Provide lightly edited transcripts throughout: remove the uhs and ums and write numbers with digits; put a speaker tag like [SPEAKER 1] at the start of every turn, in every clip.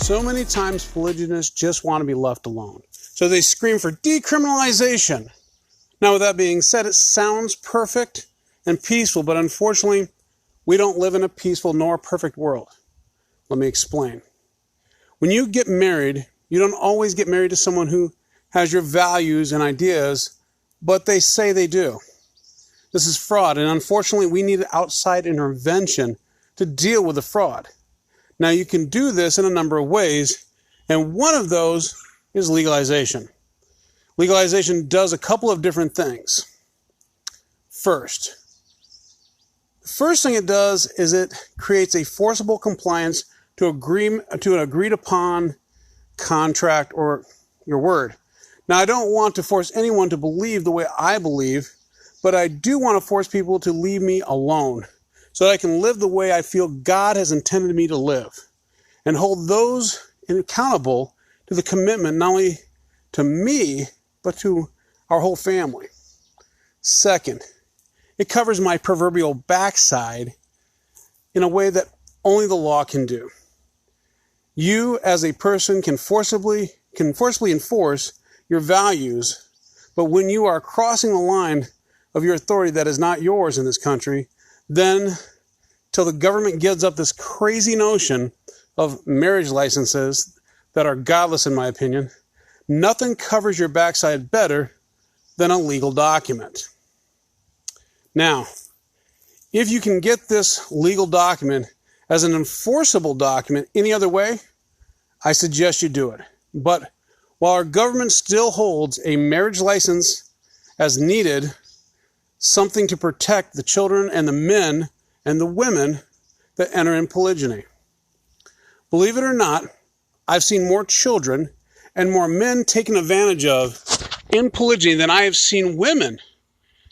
[SPEAKER 1] So many times polygynists just want to be left alone. So they scream for decriminalization. Now, with that being said, it sounds perfect and peaceful, but unfortunately, we don't live in a peaceful nor perfect world. Let me explain. When you get married, you don't always get married to someone who has your values and ideas, but they say they do. This is fraud, and unfortunately, we need outside intervention to deal with the fraud. Now, you can do this in a number of ways, and one of those is legalization. Legalization does a couple of different things. First thing it does is it creates a forcible compliance to an agreed upon contract or your word. Now, I don't want to force anyone to believe the way I believe, but I do want to force people to leave me alone so that I can live the way I feel God has intended me to live and hold those accountable to the commitment not only to me, but to our whole family. Second, it covers my proverbial backside in a way that only the law can do. You, as a person, can forcibly enforce your values, but when you are crossing the line of your authority that is not yours in this country, then till the government gives up this crazy notion of marriage licenses that are godless, in my opinion, nothing covers your backside better than a legal document. Now, if you can get this legal document as an enforceable document any other way, I suggest you do it. But while our government still holds a marriage license as needed, something to protect the children and the men and the women that enter in polygyny. Believe it or not, I've seen more children and more men taken advantage of in polygyny than I have seen women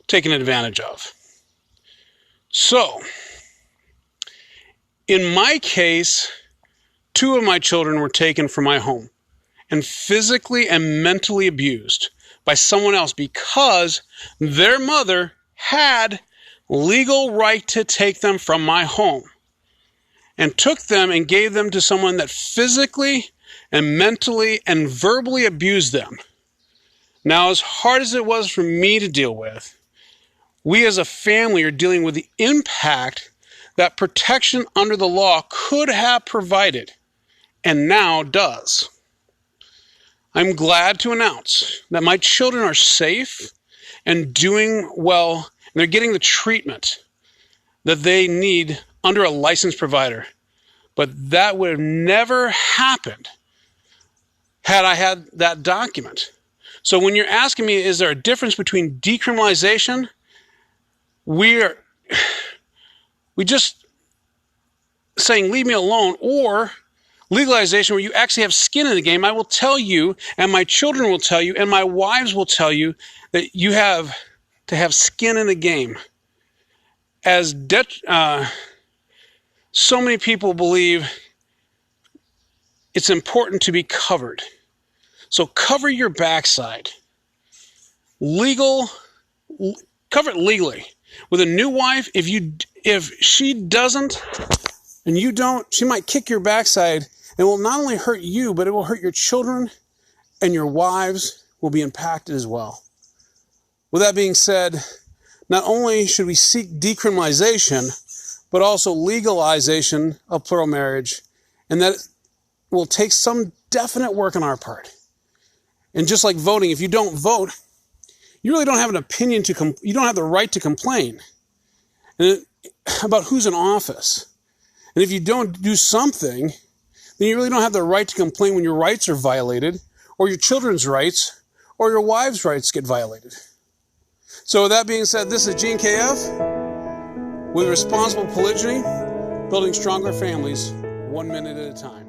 [SPEAKER 1] taken advantage of. So, in my case, 2 of my children were taken from my home and physically and mentally abused by someone else because their mother had legal right to take them from my home and took them and gave them to someone that physically and mentally and verbally abused them. Now, as hard as it was for me to deal with, we as a family are dealing with the impact that protection under the law could have provided and now does. I'm glad to announce that my children are safe and doing well, and they're getting the treatment that they need under a licensed provider. But that would have never happened had I had that document. So when you're asking me, is there a difference between decriminalization? We just saying, leave me alone, or legalization where you actually have skin in the game. I will tell you, and my children will tell you, and my wives will tell you that you have to have skin in the game. As so many people believe it's important to be covered. So cover your backside. Cover it legally. With a new wife, if she doesn't and you don't, she might kick your backside and will not only hurt you, but it will hurt your children, and your wives will be impacted as well. With that being said, not only should we seek decriminalization, but also legalization of plural marriage, and that will take some definite work on our part. And just like voting, if you don't vote, you really don't have an opinion you don't have the right to complain about who's in office. And if you don't do something, then you really don't have the right to complain when your rights are violated, or your children's rights, or your wives' rights get violated. So with that being said, this is Gene KF with Responsible Polygyny, building stronger families 1 minute at a time.